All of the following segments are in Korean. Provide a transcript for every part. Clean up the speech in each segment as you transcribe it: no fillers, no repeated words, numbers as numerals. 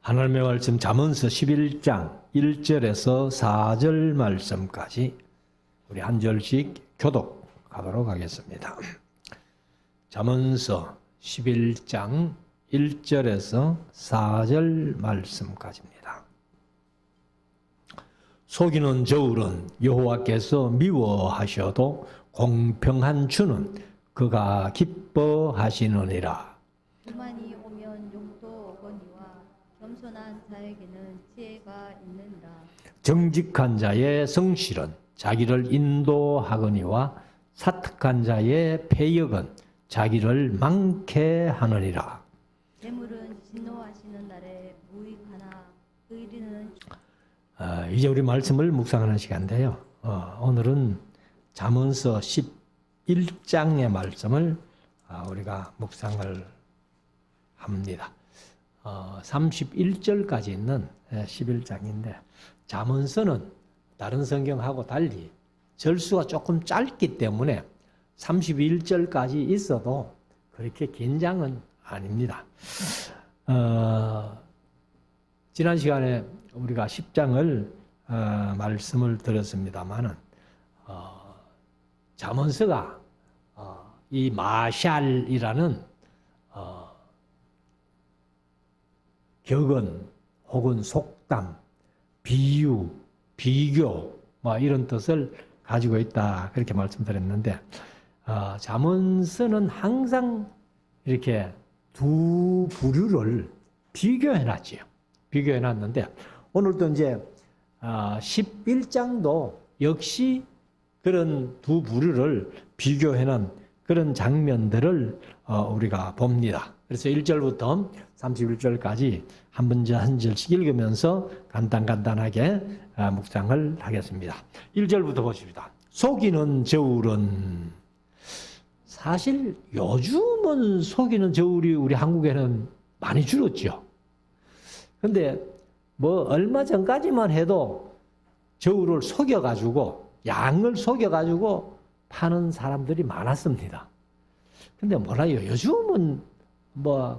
하나님의 말씀 잠언서 11장 1절에서 4절 말씀까지 우리 한 절씩 교독하도록 하겠습니다. 잠언서 11장 1절에서 4절 말씀까지입니다. 속이는 저울은 여호와께서 미워하셔도 공평한 주는 그가 기뻐하시느니라. 교만이 오면 욕도 오거니와 겸손한 자에게는 지혜가 있느니라. 정직한 자의 성실은 자기를 인도하거니와 사특한 자의 패역은 자기를 망케 하느니라. 재물은 진노하시는 날에 무익하나 의리는 이제 우리 말씀을 묵상하는 시간인데요. 오늘은 잠언서 11장의 말씀을 우리가 묵상을 합니다. 31절까지 있는 11장인데 잠언서는 다른 성경하고 달리 절수가 조금 짧기 때문에 31절까지 있어도 그렇게 긴 장은 아닙니다. 지난 시간에 우리가 10장을 말씀을 들었습니다마는 잠언서가 이 마샬이라는 격언 혹은 속담, 비유, 비교 이런 뜻을 가지고 있다 그렇게 말씀드렸는데 잠언서는 항상 이렇게 두 부류를 비교해놨지요. 비교해놨는데 오늘도 이제 11장도 역시 그런 두 부류를 비교해놓은 그런 장면들을 우리가 봅니다. 그래서 1절부터 31절까지 한 문제 한 절씩 읽으면서 간단하게 묵상을 하겠습니다. 1절부터 보십시다. 속이는 저울은, 사실 요즘은 속이는 저울이 우리 한국에는 많이 줄었죠. 근데 얼마 전까지만 해도 저울을 속여가지고 양을 속여가지고 파는 사람들이 많았습니다. 근데 몰라요. 요즘은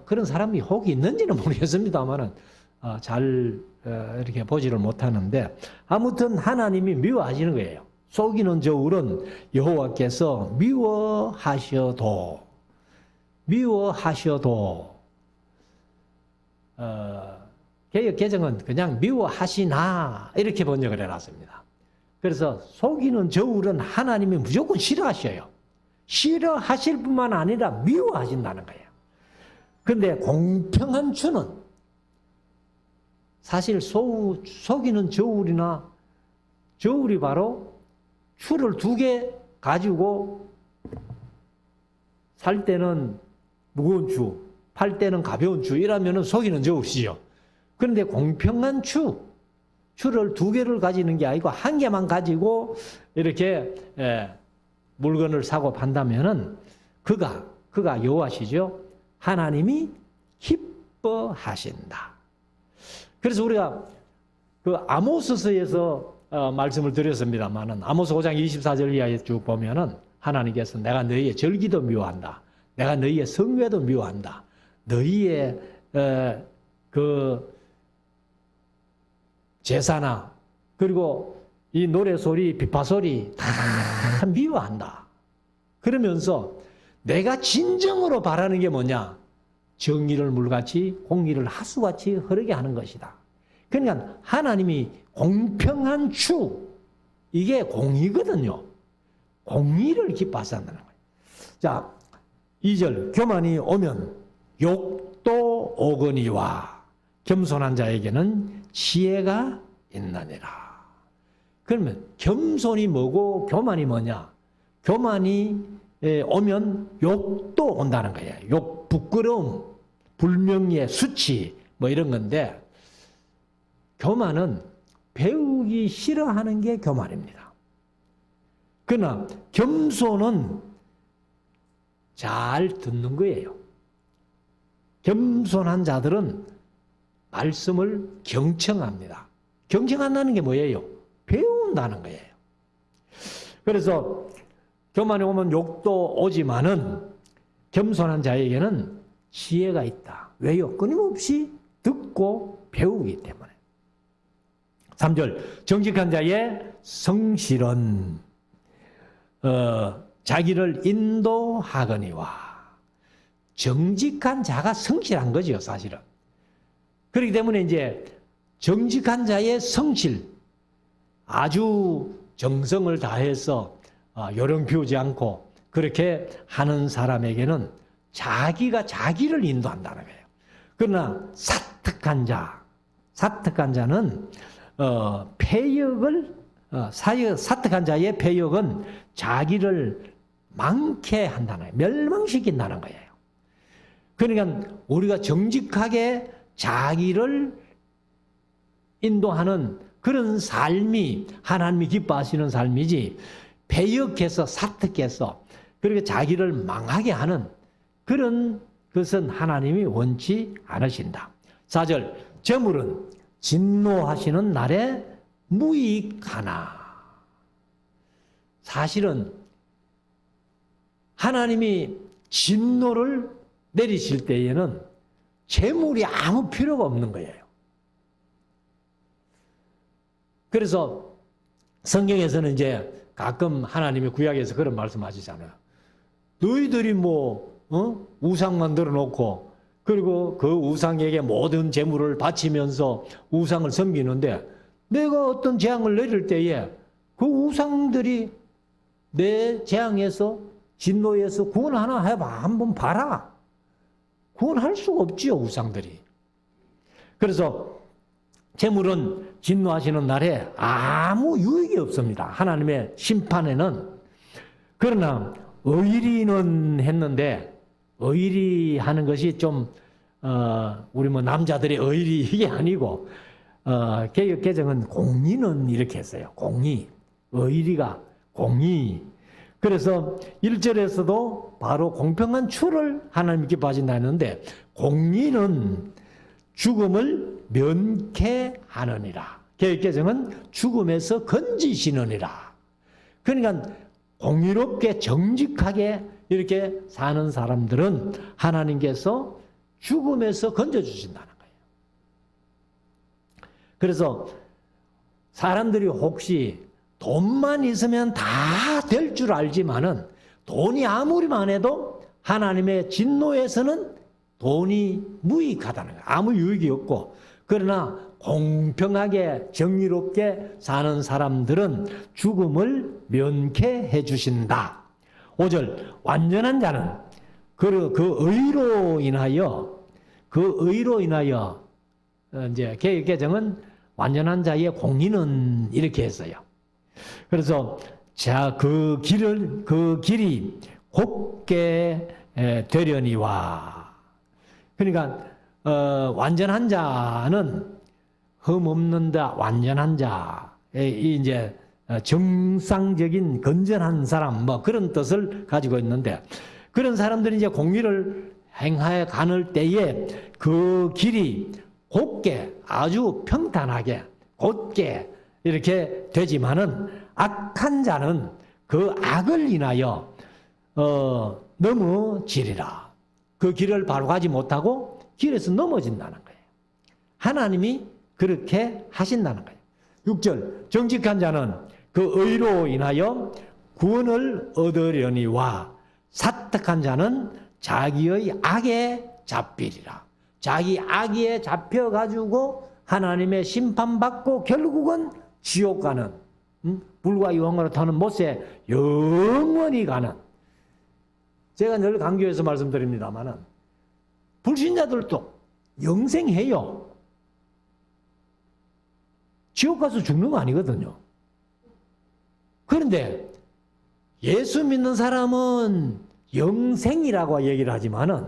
그런 사람이 혹 있는지는 모르겠습니다만은 잘 이렇게 보지를 못하는데 아무튼 하나님이 미워하시는 거예요. 속이는 저울은 여호와께서 미워하셔도 개역 개정은 그냥 미워하시나 이렇게 번역을 해놨습니다. 그래서 속이는 저울은 하나님이 무조건 싫어하셔요. 싫어하실 뿐만 아니라 미워하신다는 거예요. 그런데 공평한 주는 사실 속이는 저울이 바로 추를 2개 가지고 살 때는 무거운 추, 팔 때는 가벼운 추 이라면은 속이는 저울이죠. 그런데 공평한 추를 2개를 가지는 게 아니고 1개만 가지고 이렇게 물건을 사고 판다면은 그가 여호와시죠. 하나님이 기뻐하신다. 그래서 우리가 그 아모스서에서 말씀을 드렸습니다만은 아모스 5장 24절 이하에 쭉 보면은 하나님께서 내가 너희의 절기도 미워한다. 내가 너희의 성회도 미워한다. 너희의 그 제사나 그리고 이 노래소리, 비파소리 다 미워한다. 그러면서 내가 진정으로 바라는 게 뭐냐? 정의를 물같이 공의를 하수같이 흐르게 하는 것이다. 그러니까 하나님이 공평한 추, 이게 공의거든요. 공의를 기뻐하신다는 거예요. 자, 2절 교만이 오면 욕도 오거니와 겸손한 자에게는 지혜가 있느니라. 그러면 겸손이 뭐고 교만이 뭐냐? 교만이 오면 욕도 온다는 거예요. 욕, 부끄러움, 불명예, 수치 이런 건데 교만은 배우기 싫어하는 게 교만입니다. 그러나 겸손은 잘 듣는 거예요. 겸손한 자들은 말씀을 경청합니다. 경청한다는 게 뭐예요? 배운다는 거예요. 그래서 교만이 오면 욕도 오지만은 겸손한 자에게는 지혜가 있다. 왜요? 끊임없이 듣고 배우기 때문에. 3절 정직한 자의 성실은 자기를 인도하거니와. 정직한 자가 성실한 거죠, 사실은. 그렇기 때문에 이제 정직한 자의 성실, 아주 정성을 다해서 요령 피우지 않고 그렇게 하는 사람에게는 자기가 자기를 인도한다는 거예요. 그러나 사특한 자는 사특한 자의 폐역은 자기를 망케 한다는 거예요. 멸망시킨다는 거예요. 그러니까 우리가 정직하게 자기를 인도하는 그런 삶이 하나님이 기뻐하시는 삶이지, 배역해서 사특해서 그렇게 자기를 망하게 하는 그런 것은 하나님이 원치 않으신다. 4절 저물은 진노하시는 날에 무익하나. 사실은 하나님이 진노를 내리실 때에는 재물이 아무 필요가 없는 거예요. 그래서 성경에서는 이제 가끔 하나님이 구약에서 그런 말씀하시잖아요. 너희들이 우상 만들어 놓고 그리고 그 우상에게 모든 재물을 바치면서 우상을 섬기는데 내가 어떤 재앙을 내릴 때에 그 우상들이 내 재앙에서 진노에서 구원하나 해봐. 한번 봐라. 구원할 수가 없지요, 우상들이. 그래서 재물은 진노하시는 날에 아무 유익이 없습니다. 하나님의 심판에는. 그러나 의리는 했는데, 의리 하는 것이 좀 우리 남자들의 의리 이게 아니고 개역 개정은 공의는 이렇게 했어요. 공의, 의리가 공의. 그래서 1절에서도 바로 공평한 추를 하나님 기뻐하신다 했는데, 공의는 죽음을 면케하느니라. 개혁개정은 죽음에서 건지시느니라. 그러니까 공의롭게 정직하게 이렇게 사는 사람들은 하나님께서 죽음에서 건져주신다는 거예요. 그래서 사람들이 혹시 돈만 있으면 다 될 줄 알지만은 돈이 아무리 많아도 하나님의 진노에서는 돈이 무익하다는 거예요. 아무 유익이 없고. 그러나 공평하게 정의롭게 사는 사람들은 죽음을 면케해 주신다. 5절 완전한 자는 그 의로 인하여 이제 개정은 완전한 자의 공의는 이렇게 했어요. 그래서 그 길이 곱게 되려니와. 그러니까 완전한 자는 흠 없는 자, 완전한 자, 이제 정상적인 건전한 사람 그런 뜻을 가지고 있는데, 그런 사람들이 이제 공의를 행하여 가는 때에 그 길이 곱게, 아주 평탄하게 곧게 이렇게 되지만은 악한 자는 그 악을 인하여 넘어지리라. 그 길을 바로 가지 못하고 길에서 넘어진다는 거예요. 하나님이 그렇게 하신다는 거예요. 6절 정직한 자는 그 의로 인하여 구원을 얻으려니와 사특한 자는 자기의 악에 잡히리라. 자기 악에 잡혀가지고 하나님의 심판받고 결국은 지옥 가는, 불과 영원으로 타는 못에 영원히 가는. 제가 늘 강교에서 말씀드립니다마는 불신자들도 영생해요. 지옥 가서 죽는 거 아니거든요. 그런데 예수 믿는 사람은 영생이라고 얘기를 하지만은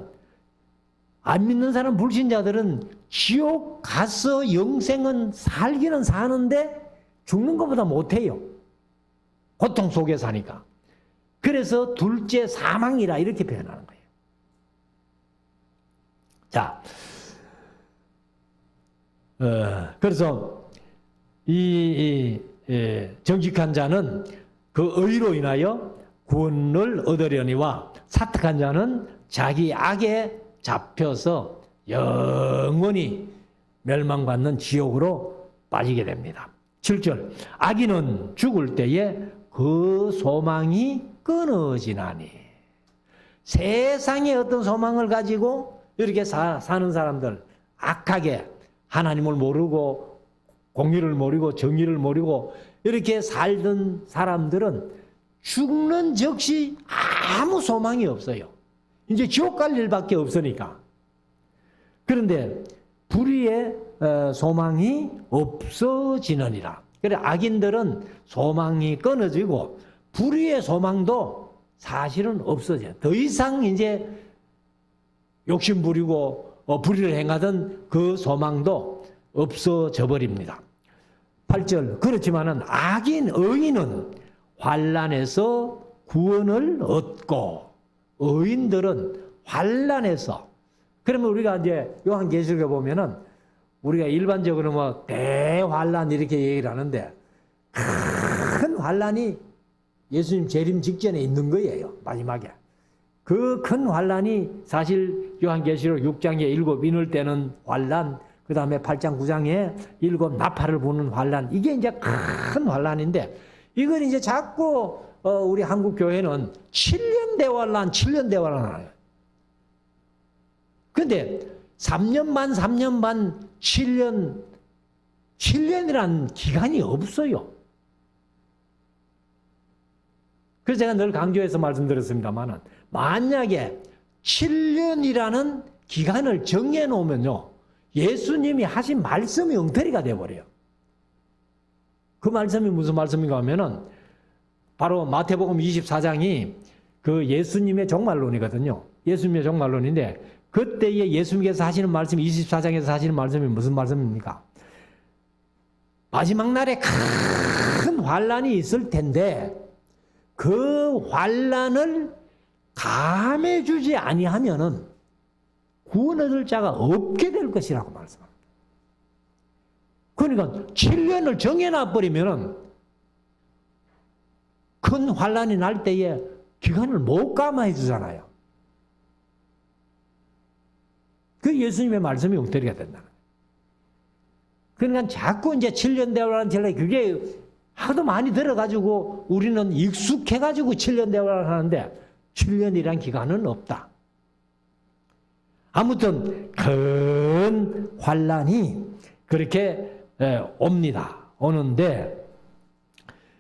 안 믿는 사람 불신자들은 지옥 가서 영생은 살기는 사는데 죽는 것보다 못해요. 고통 속에 사니까. 그래서 둘째 사망이라 이렇게 표현하는 거예요. 자, 그래서 정직한 자는 그 의로 인하여 구원을 얻으려니와 사특한 자는 자기 악에 잡혀서 영원히 멸망받는 지옥으로 빠지게 됩니다. 7절 악인은 죽을 때에 그 소망이 끊어지나니. 세상에 어떤 소망을 가지고 이렇게 사는 사람들, 악하게 하나님을 모르고 공의를 모르고 정의를 모르고 이렇게 살던 사람들은 죽는 즉시 아무 소망이 없어요. 이제 지옥 갈 일밖에 없으니까. 그런데 불의의 소망이 없어지느니라. 그래 악인들은 소망이 끊어지고 불의의 소망도 사실은 없어져요. 더 이상 이제 욕심 부리고 불의를 행하던 그 소망도 없어져 버립니다. 8절 그렇지만은 의인은 환난에서 구원을 얻고 의인들은 환난에서 그러면 우리가 이제 요한계시록에 보면은 우리가 일반적으로 뭐 대환난 이렇게 얘기를 하는데 큰 환난이 예수님 재림 직전에 있는 거예요. 마지막에. 그 큰 환난이 사실 요한계시록 6장에 7 인을 떼는 환난, 그 다음에 8장 9장에 7 나팔을 부는 환난, 이게 이제 큰 환난인데 이걸 이제 자꾸 우리 한국 교회는 7년 대환난, 7년 대환난 하요. 근데 3년 반, 3년 반, 7년이란 기간이 없어요. 그래서 제가 늘 강조해서 말씀드렸습니다만은 만약에 7년이라는 기간을 정해놓으면요, 예수님이 하신 말씀이 엉터리가 되어버려요. 그 말씀이 무슨 말씀인가 하면은 바로 마태복음 24장이 그 예수님의 종말론이거든요. 예수님의 종말론인데 그때에 예수님께서 하시는 말씀, 24장에서 하시는 말씀이 무슨 말씀입니까? 마지막 날에 큰 환난이 있을 텐데 그 환난을 감해주지 아니하면은 구원 얻을 자가 없게 될 것이라고 말씀합니다. 그러니까 7년을 정해놔버리면은 큰 환난이 날 때에 기간을 못 감아해 주잖아요. 그 예수님의 말씀이 엉터리가 된다는 거예요. 그러니까 자꾸 이제 7년 대화라는 전례 그게 하도 많이 들어가지고 우리는 익숙해가지고 7년 대화를 하는데 7년이란 기간은 없다. 아무튼 큰 환난이 그렇게 옵니다. 오는데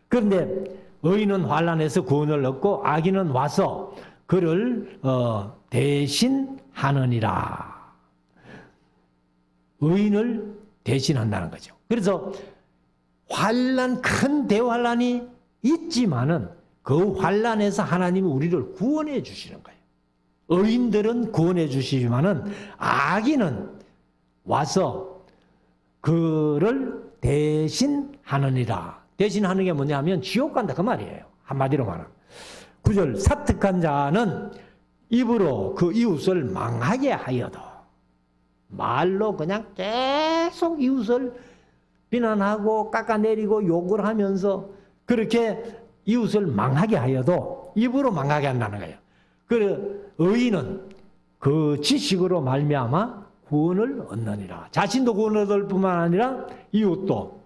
그런데 의인은 환난에서 구원을 얻고 악인은 와서 그를 대신하느니라. 의인을 대신한다는 거죠. 그래서 큰 대환난이 있지만은 그 환난에서 하나님이 우리를 구원해 주시는 거예요. 의인들은 구원해 주시지만은 악인은 와서 그를 대신하느니라. 대신하는 게 뭐냐면 지옥 간다 그 말이에요. 한마디로 말하면. 9절 사특한 자는 입으로 그 이웃을 망하게 하여도 말로 그냥 계속 이웃을 비난하고 깎아내리고 욕을 하면서 그렇게 이웃을 망하게 하여도 입으로 망하게 한다는 거예요. 그 의인은 그 지식으로 말미암아 구원을 얻느니라. 자신도 구원을 얻을 뿐만 아니라 이웃도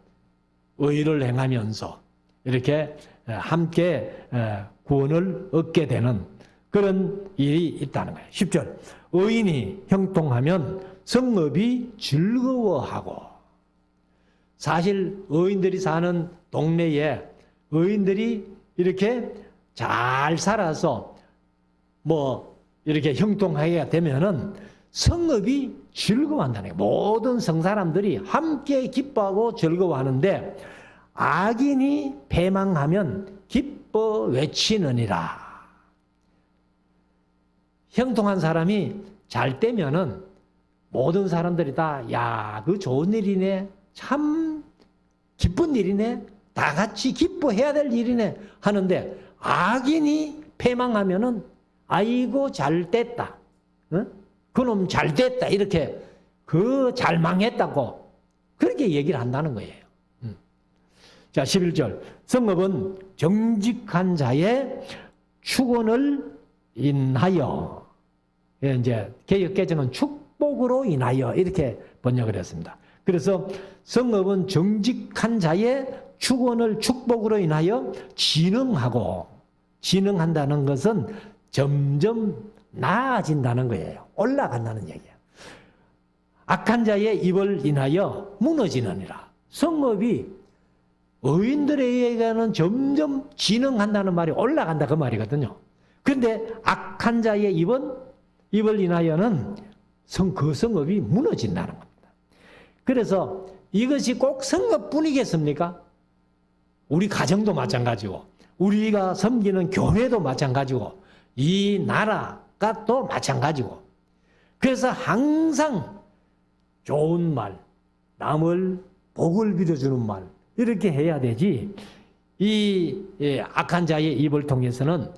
의를 행하면서 이렇게 함께 구원을 얻게 되는 그런 일이 있다는 거예요. 10절 의인이 형통하면 성읍이 즐거워하고. 사실 의인들이 사는 동네에 의인들이 이렇게 잘 살아서 뭐 이렇게 형통하게 되면은 성읍이 즐거워한다는 거예요. 모든 성사람들이 함께 기뻐하고 즐거워하는데 악인이 패망하면 기뻐 외치느니라. 형통한 사람이 잘 되면은 모든 사람들이 다 야, 그 좋은 일이네, 참 기쁜 일이네, 다 같이 기뻐해야 될 일이네 하는데 악인이 패망하면은 아이고 잘 됐다, 어? 그놈 잘 됐다 이렇게 그 잘 망했다고 그렇게 얘기를 한다는 거예요. 자 11절 성읍은 정직한 자의 축원을 인하여, 이제 개역개정은 축복으로 인하여 이렇게 번역을 했습니다. 그래서 성읍은 정직한 자의 축원을 축복으로 인하여 진흥한다는 것은 점점 나아진다는 거예요. 올라간다는 얘기예요. 악한 자의 입을 인하여 무너지느니라. 성읍이 의인들에 의해서는 점점 진흥한다는 말이 올라간다 그 말이거든요. 그런데 악한 자의 입을 인하여는 그 성읍이 무너진다는 겁니다. 그래서 이것이 꼭 성읍뿐이겠습니까? 우리 가정도 마찬가지고 우리가 섬기는 교회도 마찬가지고 이 나라가 또 마찬가지고 그래서 항상 좋은 말, 남을 복을 빌어주는 말 이렇게 해야 되지 이 악한 자의 입을 통해서는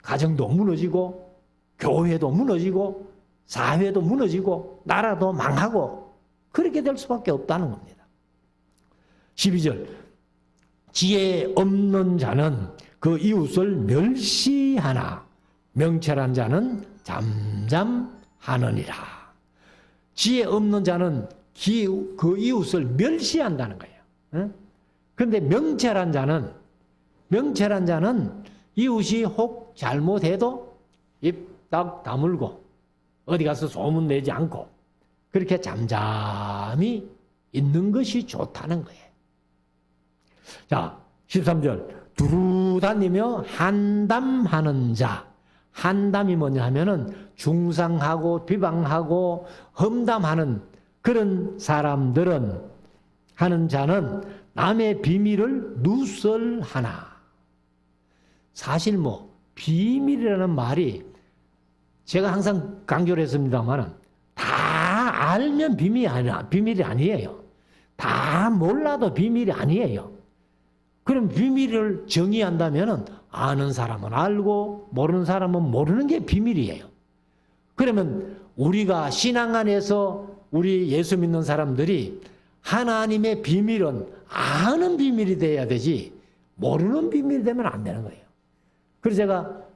가정도 무너지고 교회도 무너지고 사회도 무너지고 나라도 망하고 그렇게 될 수밖에 없다는 겁니다. 12절 지혜 없는 자는 그 이웃을 멸시하나 명철한 자는 잠잠하느니라. 지혜 없는 자는 그 이웃을 멸시한다는 거예요. 그런데 명철한 자는 이웃이 혹 잘못해도 입 딱 다물고 어디 가서 소문 내지 않고 그렇게 잠잠히 있는 것이 좋다는 거예요. 자, 13절 두루다니며 한담하는 자. 한담이 뭐냐 하면은 중상하고 비방하고 험담하는 그런 사람들은 하는 자는 남의 비밀을 누설하나. 사실 뭐 비밀이라는 말이 제가 항상 강조를 했습니다만 다 알면 비밀이 아니에요. 다 몰라도 비밀이 아니에요. 그럼 비밀을 정의한다면 아는 사람은 알고 모르는 사람은 모르는 게 비밀이에요. 그러면 우리가 신앙 안에서 우리 예수 믿는 사람들이 하나님의 비밀은 아는 비밀이 돼야 되지 모르는 비밀이 되면 안 되는 거예요. 그래서 제가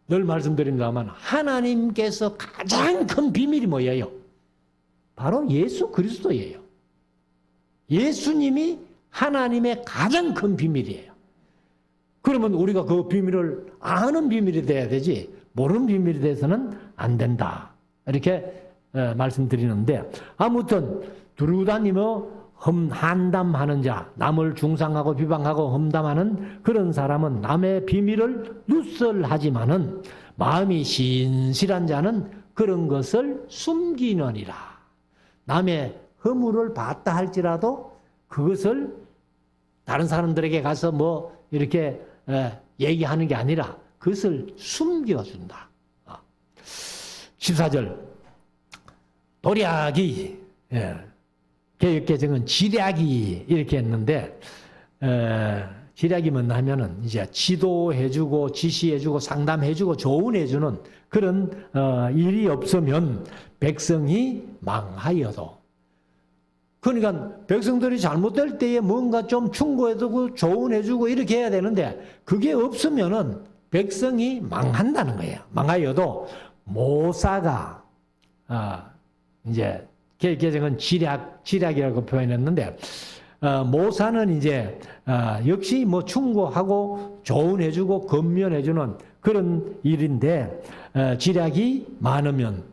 늘 말씀드립니다만 하나님께서 가장 큰 비밀이 뭐예요? 바로 예수 그리스도예요. 예수님이 하나님의 가장 큰 비밀이에요. 그러면 우리가 그 비밀을 아는 비밀이 돼야 되지 모르는 비밀이 돼서는 안 된다. 이렇게 말씀드리는데 아무튼 두루다니며 한담하는 자, 남을 중상하고 비방하고 험담하는 그런 사람은 남의 비밀을 누설하지만은 마음이 신실한 자는 그런 것을 숨기느니라. 남의 허물을 봤다 할지라도 그것을 다른 사람들에게 가서 뭐 이렇게 얘기하는 게 아니라 그것을 숨겨준다. 14절 도략이 개역개정은 지략이 이렇게 했는데 지략이 뭐냐 하면은 이제 지도해주고 지시해주고 상담해주고 조언해주는 그런 일이 없으면 백성이 망하여도 그러니까 백성들이 잘못될 때에 뭔가 좀 충고해주고 조언해주고 이렇게 해야 되는데 그게 없으면은 백성이 망한다는 거예요. 망하여도 모사가 이제 개정은 지략이라고 표현했는데 모사는 이제 역시 뭐 충고하고 조언해주고 권면해주는 그런 일인데 지략이 많으면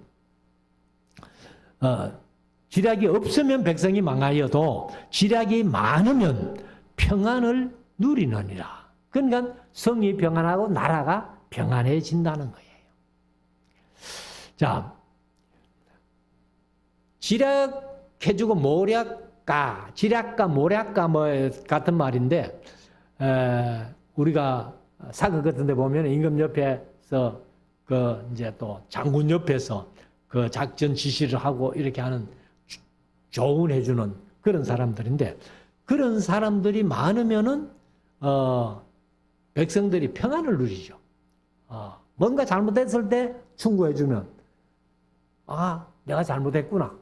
지략이 없으면 백성이 망하여도 지략이 많으면 평안을 누리느니라. 그러니까 성이 평안하고 나라가 평안해진다는 거예요. 자, 지략해주고 지략가 모략가 뭐 같은 말인데 우리가 사극 같은 데 보면 임금 옆에서 그 이제 또 장군 옆에서 그 작전 지시를 하고 이렇게 하는 조언해주는 그런 사람들인데 그런 사람들이 많으면은 백성들이 평안을 누리죠. 뭔가 잘못했을 때 충고해주면 내가 잘못했구나.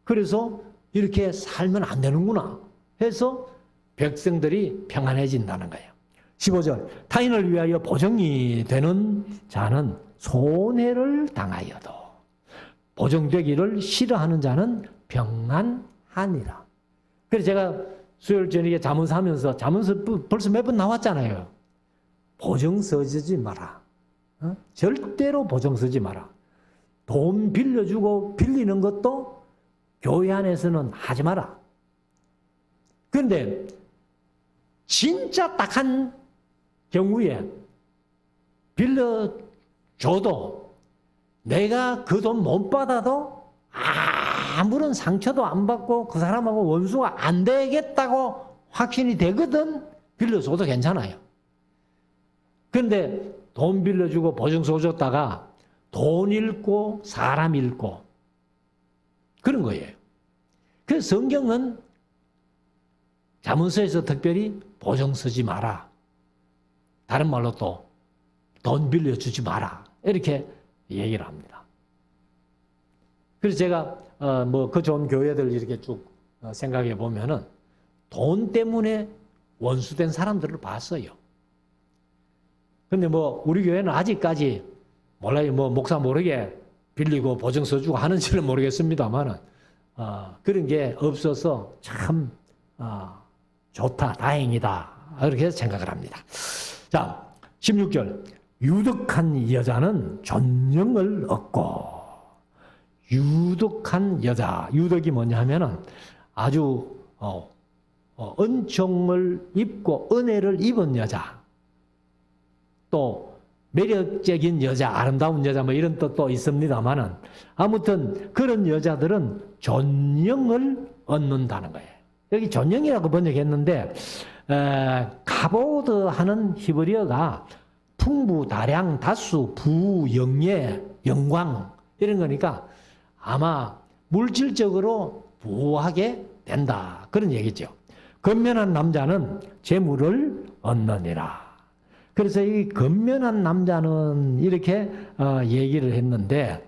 그래서 이렇게 살면 안 되는구나 해서 백성들이 평안해진다는 거예요. 15절 타인을 위하여 보정이 되는 자는 손해를 당하여도 보정되기를 싫어하는 자는 평안하느니라. 하니라. 그래서 제가 수요일 저녁에 잠언서 하면서 잠언서 벌써 몇 번 나왔잖아요. 보증 서지 마라. 절대로 보증 서지 마라. 돈 빌려주고 빌리는 것도 교회 안에서는 하지 마라. 그런데 진짜 딱한 경우에 빌려줘도 내가 그 돈 못 받아도 아무런 상처도 안 받고 그 사람하고 원수가 안 되겠다고 확신이 되거든 빌려줘도 괜찮아요. 그런데 돈 빌려주고 보증서 줬다가 돈 잃고 사람 잃고 그런 거예요. 그래서 성경은 잠언서에서 특별히 보증 서지 마라. 다른 말로 또 돈 빌려주지 마라. 이렇게 얘기를 합니다. 그래서 제가 그 좋은 교회들 이렇게 쭉 생각해 보면은 돈 때문에 원수된 사람들을 봤어요. 근데 우리 교회는 아직까지 몰라요. 목사 모르게 빌리고 보증 서주고 하는지는 모르겠습니다만은 그런 게 없어서 참 좋다, 다행이다 이렇게 생각을 합니다. 자, 16절 유득한 여자는 존영을 얻고. 유득한 여자, 유득이 뭐냐 하면은 아주 은총을 입고 은혜를 입은 여자, 또 매력적인 여자, 아름다운 여자 이런 뜻도 있습니다만은 아무튼 그런 여자들은 존영을 얻는다는 거예요. 여기 존영이라고 번역했는데 가보드 하는 히브리어가 풍부, 다량, 다수, 부, 영예, 영광 이런 거니까 아마 물질적으로 부하게 된다 그런 얘기죠. 건면한 남자는 재물을 얻느니라. 그래서 이 건면한 남자는 이렇게 얘기를 했는데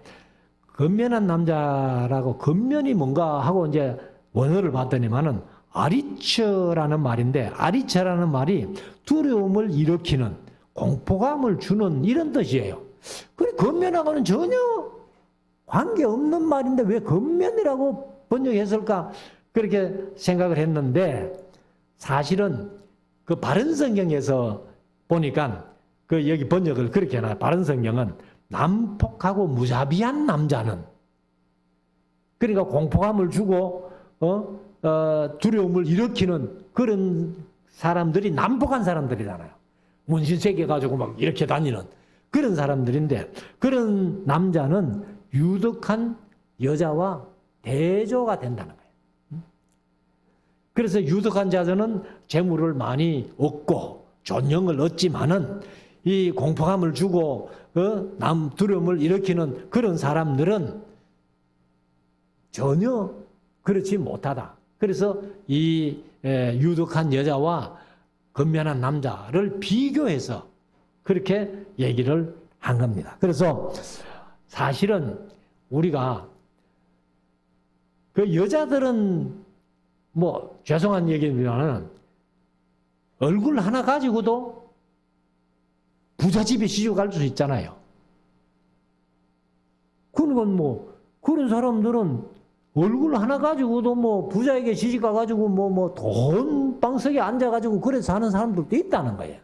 건면한 남자라고 건면이 뭔가 하고 이제 원어를 봤더니만은 아리처라는 말인데 아리처라는 말이 두려움을 일으키는 공포감을 주는 이런 뜻이에요. 그래 건면하고는 전혀 관계없는 말인데 왜 건면이라고 번역했을까 그렇게 생각을 했는데 사실은 그 바른 성경에서 보니까 그 여기 번역을 그렇게 해놔요. 바른 성경은 난폭하고 무자비한 남자는 그러니까 공포감을 주고 두려움을 일으키는 그런 사람들이 난폭한 사람들이잖아요. 문신 새겨가지고 막 이렇게 다니는 그런 사람들인데 그런 남자는 유득한 여자와 대조가 된다는 거예요. 그래서 유득한 자들은 재물을 많이 얻고 존영을 얻지만은 이 공포감을 주고 남 두려움을 일으키는 그런 사람들은 전혀 그렇지 못하다. 그래서 이 유득한 여자와 건면한 남자를 비교해서 그렇게 얘기를 한 겁니다. 그래서 사실은 우리가 그 여자들은 죄송한 얘기입니다만 얼굴 하나 가지고도 부잣집에 시집 갈 수 있잖아요. 그건 그런 사람들은 얼굴 하나 가지고도 부자에게 시집 가가지고 돈 방석에 앉아가지고 그래 사는 사람들도 있다는 거예요.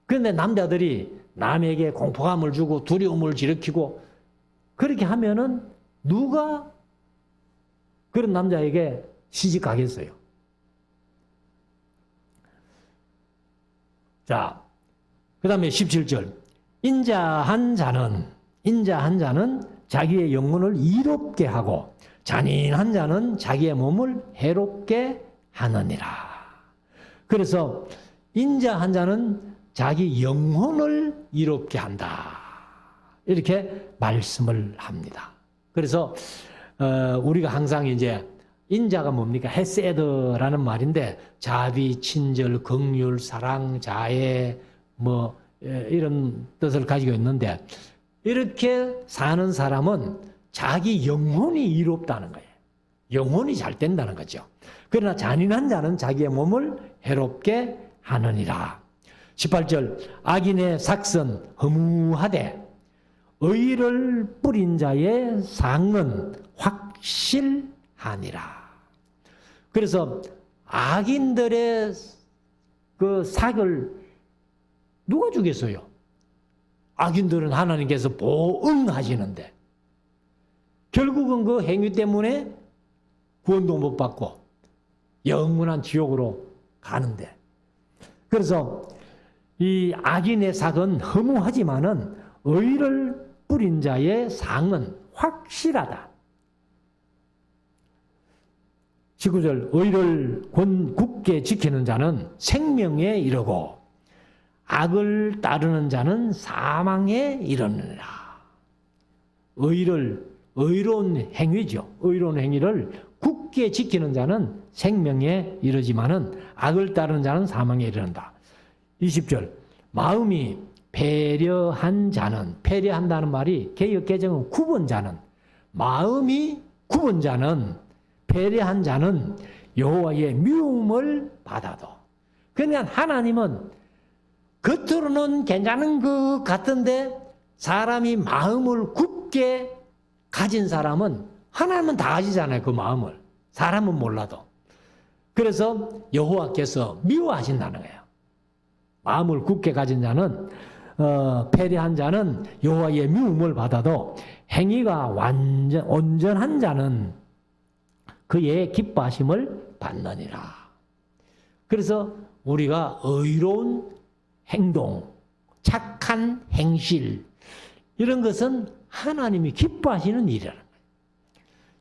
그런데 남자들이 남에게 공포감을 주고 두려움을 일으키고 그렇게 하면은 누가 그런 남자에게 시집 가겠어요? 자, 그 다음에 17절. 인자한 자는 자기의 영혼을 이롭게 하고 잔인한 자는 자기의 몸을 해롭게 하느니라. 그래서 인자한 자는 자기 영혼을 이롭게 한다. 이렇게 말씀을 합니다. 그래서 우리가 항상 이제 인자가 뭡니까? 헤세드라는 말인데 자비, 친절, 긍휼, 사랑, 자애 이런 뜻을 가지고 있는데 이렇게 사는 사람은 자기 영혼이 이롭다는 거예요. 영혼이 잘 된다는 거죠. 그러나 잔인한 자는 자기의 몸을 해롭게 하느니라. 18절 악인의 삭은 허무하되 의를 뿌린 자의 상은 확실하느니라. 하니라. 그래서 악인들의 그 삭을 누가 주겠어요? 악인들은 하나님께서 보응하시는데 결국은 그 행위 때문에 구원도 못 받고 영원한 지옥으로 가는데, 그래서 이 악인의 삭은 허무하지만은 의를 뿌린 자의 상은 확실하다. 19절, 의를 굳게 지키는 자는 생명에 이르고 악을 따르는 자는 사망에 이르느니라. 의로운 행위죠. 의로운 행위를 굳게 지키는 자는 생명에 이르지만은 악을 따르는 자는 사망에 이르는다. 20절, 마음이 배려한 자는, 배려한다는 말이 개역 개정은 굽은 자는, 마음이 굽은 자는, 배려한 자는 여호와의 미움을 받아도. 그러니까 하나님은 겉으로는 괜찮은 것 같은데 사람이 마음을 굽게 가진 사람은 하나님은 다 아시잖아요. 그 마음을. 사람은 몰라도. 그래서 여호와께서 미워하신다는 거예요. 마음을 굳게 가진 자는, 배려한 자는 여호와의 미움을 받아도 행위가 온전한 자는 그의 기뻐하심을 받느니라. 그래서 우리가 의로운 행동, 착한 행실, 이런 것은 하나님이 기뻐하시는 일이라는 거예요.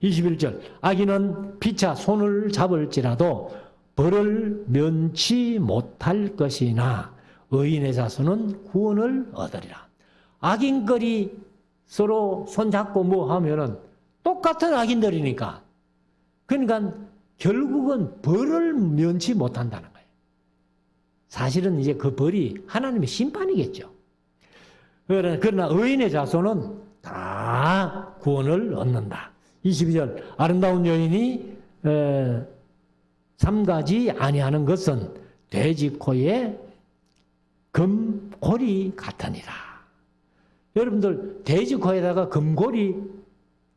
21절, 악인은 피차 손을 잡을지라도 벌을 면치 못할 것이나 의인의 자손은 구원을 얻으리라. 악인들이 서로 손잡고 뭐 하면은 똑같은 악인들이니까, 그러니까 결국은 벌을 면치 못한다는 거예요. 사실은 이제 그 벌이 하나님의 심판이겠죠. 그러나 의인의 자손은 다 구원을 얻는다. 22절, 아름다운 여인이 삼가지 아니하는 것은 돼지 코에 금고리 같으니라. 여러분들 돼지 코에다가 금고리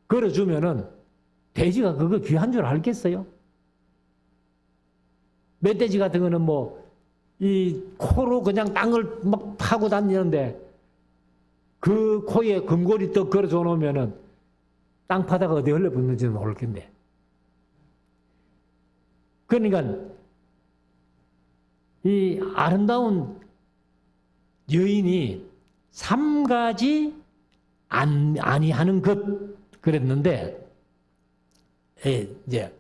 걸어주면은 돼지가 그거 귀한 줄 알겠어요? 멧돼지 같은 거는 뭐 이 코로 그냥 땅을 막 파고 다니는데 그 코에 금고리 떡 걸어줘 놓으면은 땅 파다가 어디 흘러붙는지도 모를 텐데. 그러니까 이 아름다운 여인이 삼가지 아니하는 것 그랬는데, 이제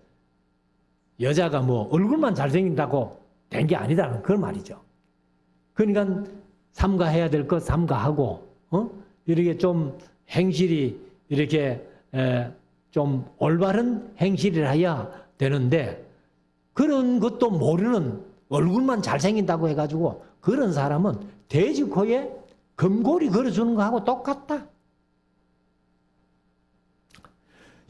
여자가 뭐 얼굴만 잘생긴다고 된 게 아니다는 그런 말이죠. 그러니까 삼가해야 될 것 삼가하고, 이렇게 좀 행실이 이렇게 좀 올바른 행실을 해야 되는데, 그런 것도 모르는, 얼굴만 잘생긴다고 해가지고 그런 사람은 돼지 코에 금고리 걸어주는 거하고 똑같다.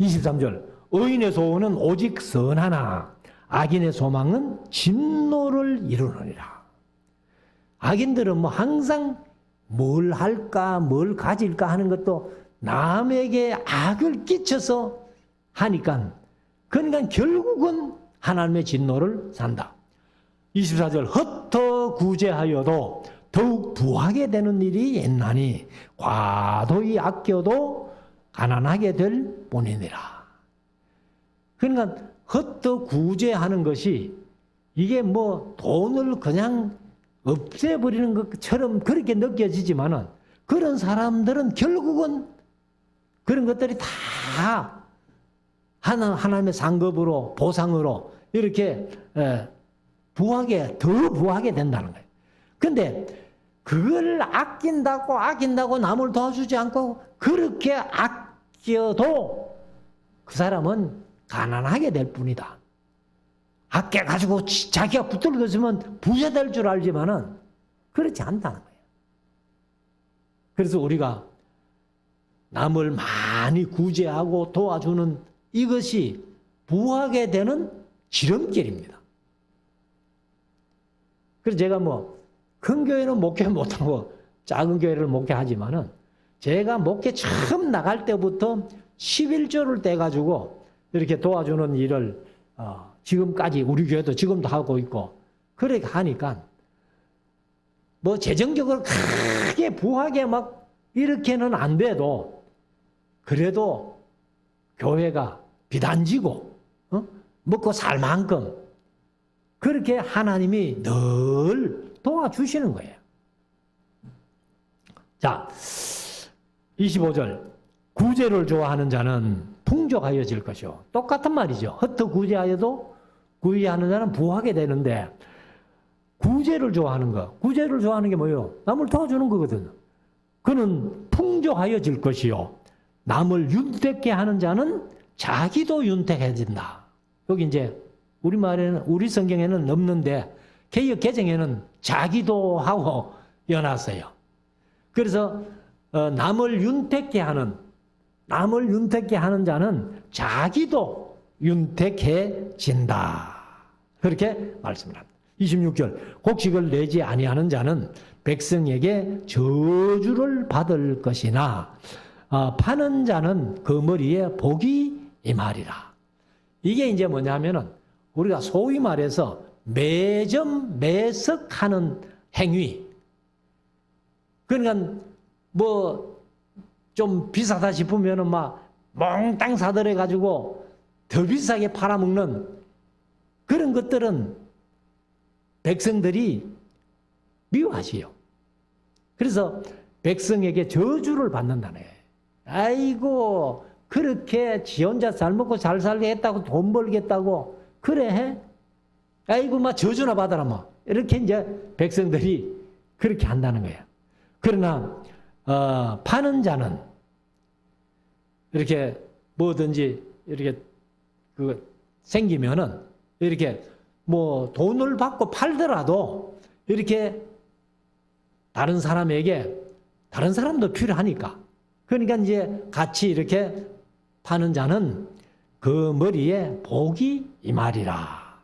23절, 의인의 소원은 오직 선하나 악인의 소망은 진노를 이루느니라. 악인들은 뭐 항상 뭘 할까, 뭘 가질까 하는 것도 남에게 악을 끼쳐서 하니까, 그러니까 결국은 하나님의 진노를 산다. 24절, 헛터 구제하여도 더욱 부하게 되는 일이 있나니 과도히 아껴도 가난하게 될 뿐이니라. 그러니까 헛터 구제하는 것이 이게 뭐 돈을 그냥 없애버리는 것처럼 그렇게 느껴지지만은, 그런 사람들은 결국은 그런 것들이 다 하나님의 상급으로, 보상으로 이렇게 더 부하게 된다는 거예요. 근데 그걸 아낀다고 남을 도와주지 않고 그렇게 아껴도 그 사람은 가난하게 될 뿐이다. 아껴가지고 자기가 붙들고 있으면 부자 될 줄 알지만은 그렇지 않다는 거예요. 그래서 우리가 남을 많이 구제하고 도와주는 이것이 부하게 되는 지름길입니다. 그래서 제가 뭐 큰 교회는 목회 못하고 작은 교회를 목회하지만은, 제가 목회 처음 나갈 때부터 11조를 떼가지고 이렇게 도와주는 일을 지금까지 우리 교회도 지금도 하고 있고 그렇게 하니까 뭐 재정적으로 크게 부하게 막 이렇게는 안 돼도 그래도 교회가 비단지고 먹고 살 만큼 그렇게 하나님이 늘 도와주시는 거예요. 자, 25절. 구제를 좋아하는 자는 풍족하여질 것이요. 똑같은 말이죠. 헛되이 구제하여도 구제하는 자는 부하게 되는데 구제를 좋아하는 거. 구제를 좋아하는 게 뭐예요? 남을 도와주는 거거든. 그는 풍족하여질 것이요. 남을 윤택게 하는 자는 자기도 윤택해진다. 여기 이제 우리말에는 우리 성경에는 없는데 개역 개정에는 자기도 하고 연놨어요. 그래서 남을 윤택게 하는 자는 자기도 윤택해진다. 그렇게 말씀을 합니다. 26절. 곡식을 내지 아니하는 자는 백성에게 저주를 받을 것이나 파는 자는 그 머리에 복이 임하리라. 이게 이제 뭐냐면은 우리가 소위 말해서 매점 매석하는 행위. 그러니까 뭐 좀 비싸다 싶으면은 막 몽땅 사들여 가지고 더 비싸게 팔아먹는 그런 것들은 백성들이 미워하시요. 그래서 백성에게 저주를 받는다네. 아이고 그렇게 지 혼자 잘 먹고 잘 살게 했다고 돈 벌겠다고 그래 해? 아이고 막 저주나 받아라 뭐 이렇게 이제 백성들이 그렇게 한다는 거예요. 그러나 파는 자는 이렇게 뭐든지 이렇게 생기면은 이렇게 뭐 돈을 받고 팔더라도 이렇게 다른 사람도 필요하니까 그러니까 이제 같이 이렇게 파는 자는 그 머리에 복이 임하리라.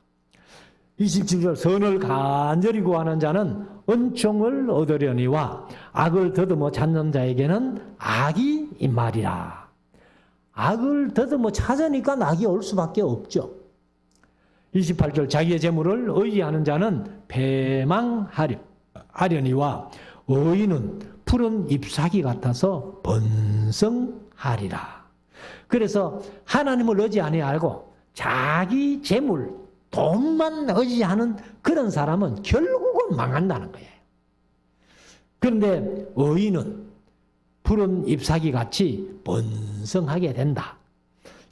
27절. 선을 간절히 구하는 자는 은총을 얻으려니와 악을 더듬어 찾는 자에게는 악이 임하리라. 악을 더듬어 찾으니까 악이 올 수밖에 없죠. 28절. 자기의 재물을 의지하는 자는 패망하려니와 의인은 푸른 잎사귀 같아서 번성하리라. 그래서 하나님을 의지 아니하고 자기 재물, 돈만 의지하는 그런 사람은 결국은 망한다는 거예요. 그런데 의인은 푸른 잎사귀 같이 번성하게 된다.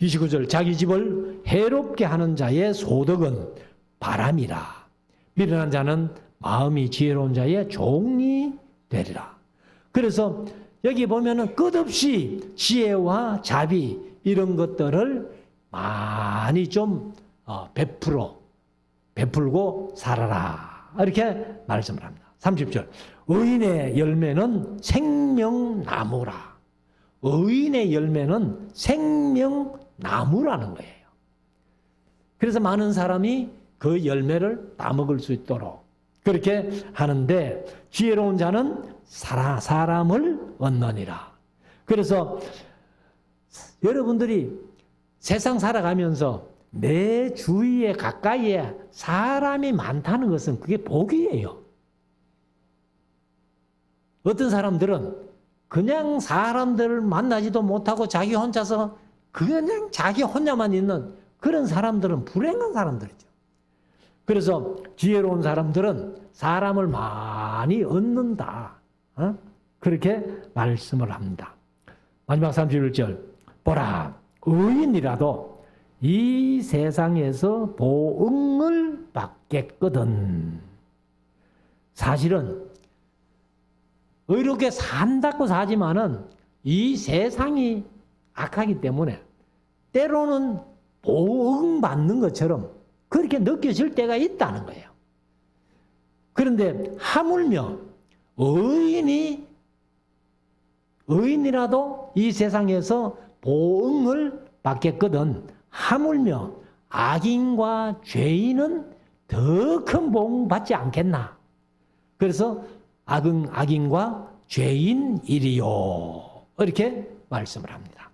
29절. 자기 집을 해롭게 하는 자의 소득은 바람이라. 미련한 자는 마음이 지혜로운 자의 종이 되리라. 그래서 여기 보면은 끝없이 지혜와 자비 이런 것들을 많이 좀 베풀고 살아라. 이렇게 말씀을 합니다. 30절. 의인의 열매는 생명나무라. 의인의 열매는 생명나무라는 거예요. 그래서 많은 사람이 그 열매를 따먹을 수 있도록 그렇게 하는데 지혜로운 자는 사람을 얻느니라. 그래서 여러분들이 세상 살아가면서 내 주위에 가까이에 사람이 많다는 것은 그게 복이에요. 어떤 사람들은 그냥 사람들을 만나지도 못하고 자기 혼자서 그냥 자기 혼자만 있는 그런 사람들은 불행한 사람들이죠. 그래서 지혜로운 사람들은 사람을 많이 얻는다. 그렇게 말씀을 합니다. 마지막 31절. 보라, 의인이라도 이 세상에서 보응을 받겠거든. 사실은 의롭게 산다고 사지만은 이 세상이 악하기 때문에 때로는 보응받는 것처럼 그렇게 느껴질 때가 있다는 거예요. 그런데 하물며 의인이라도 이 세상에서 보응을 받겠거든. 하물며 악인과 죄인은 더 큰 보응 받지 않겠나. 그래서 악인과 죄인이리요. 이렇게 말씀을 합니다.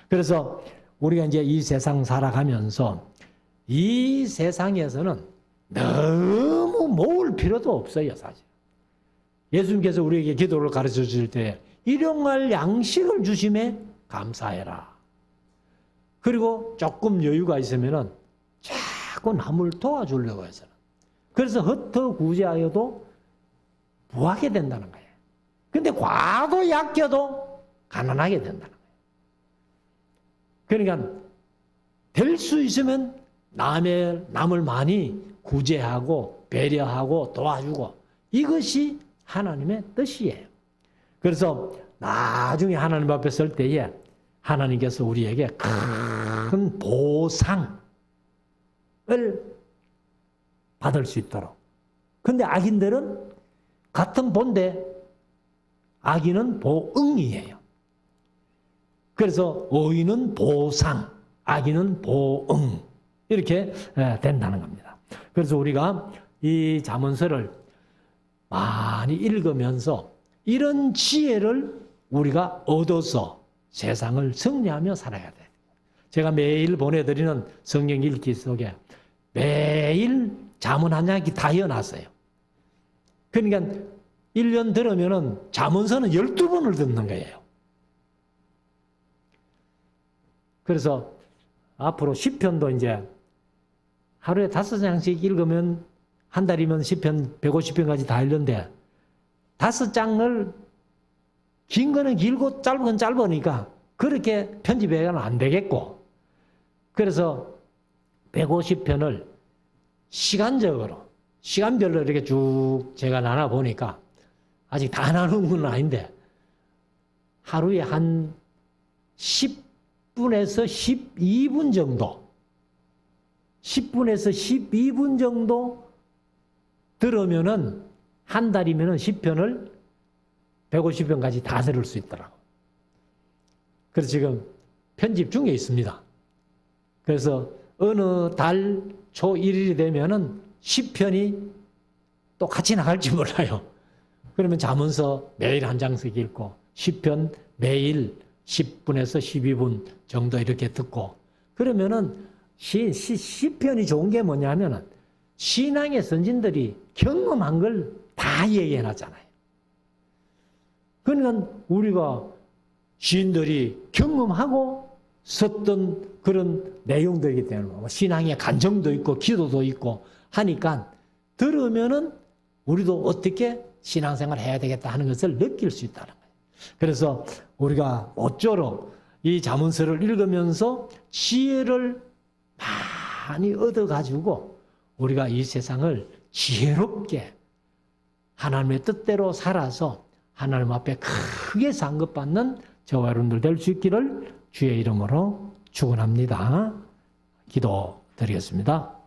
그래서 우리가 이제 이 세상 살아가면서 이 세상에서는 너무 모을 필요도 없어요, 사실. 예수님께서 우리에게 기도를 가르쳐 주실 때 일용할 양식을 주심에 감사해라. 그리고 조금 여유가 있으면은 자꾸 남을 도와주려고 해서는. 그래서 헛헛구제하여도 부하게 된다는 거예요. 근데 과도 약겨도 가난하게 된다는 거예요. 그러니까 될 수 있으면 남을 많이 구제하고 배려하고 도와주고 이것이 하나님의 뜻이에요. 그래서 나중에 하나님 앞에 설 때에 하나님께서 우리에게 큰 보상을 받을 수 있도록. 근데 악인들은 같은 본데 악인은 보응이에요. 그래서 의인은 보상, 악인은 보응 이렇게 된다는 겁니다. 그래서 우리가 이 잠언서를 많이 읽으면서 이런 지혜를 우리가 얻어서 세상을 승리하며 살아야 돼요. 제가 매일 보내드리는 성경 읽기 속에 매일 잠언 한 장이 다 이어놨어요. 그러니까 1년 들으면은 잠언서는 12번을 듣는 거예요. 그래서 앞으로 시편도 이제 하루에 5장씩 읽으면 한 달이면 시편 150편까지 다 읽는데 5장을 긴 거는 길고 짧은 건 짧으니까 그렇게 편집해서는 안 되겠고 그래서 150편을 시간별로 이렇게 쭉 제가 나눠 보니까 아직 다 나눈 건 아닌데 하루에 한 10분에서 12분 정도 10분에서 12분 정도 들으면은 한 달이면은 10편을 150편까지 다 들을 수 있더라고. 그래서 지금 편집 중에 있습니다. 그래서 어느 달 초 1일이 되면은 10편이 또 같이 나갈지 몰라요. 그러면 잠언서 매일 한 장씩 읽고 10편 매일 10분에서 12분 정도 이렇게 듣고 그러면은 시편이 좋은 게 뭐냐면은 신앙의 선진들이 경험한 걸 다 얘기해 놨잖아요. 그러니까 우리가 시인들이 경험하고 썼던 그런 내용들이기 때문에 신앙의 간정도 있고 기도도 있고 하니까 들으면은 우리도 어떻게 신앙생활을 해야 되겠다 하는 것을 느낄 수 있다는 거예요. 그래서 우리가 모쪼록 이 잠언서를 읽으면서 지혜를 많이 얻어가지고 우리가 이 세상을 지혜롭게 하나님의 뜻대로 살아서 하나님 앞에 크게 상급받는 저와 여러분들 될 수 있기를 주의 이름으로 축원합니다. 기도드리겠습니다.